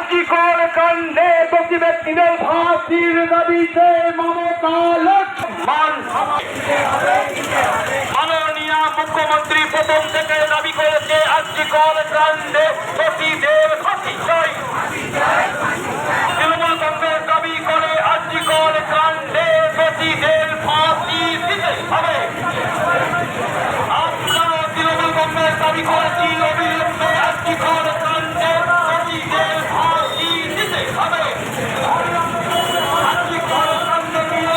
আর্জিকর কাণ্ডে দোষী ব্যক্তিদের ফাঁসির দাবিতে মমতা মাননীয় মুখ্যমন্ত্রী প্রথম থেকে দাবি করেছে আর্জিকর কাণ্ডে দোষীদের ফাঁসি চাই। তৃণমূল কংগ্রেস দাবি করে আর্জিকর কাণ্ডে দোষীদের ফাঁসি দিতে হবে। আমরাও তৃণমূল কংগ্রেস দাবি করেছি অবিলম্বে আর্জিকর কাণ্ডে দোষীদের ফাঁসি দিতে হবে। আর্জিকর কাণ্ডে নিয়ে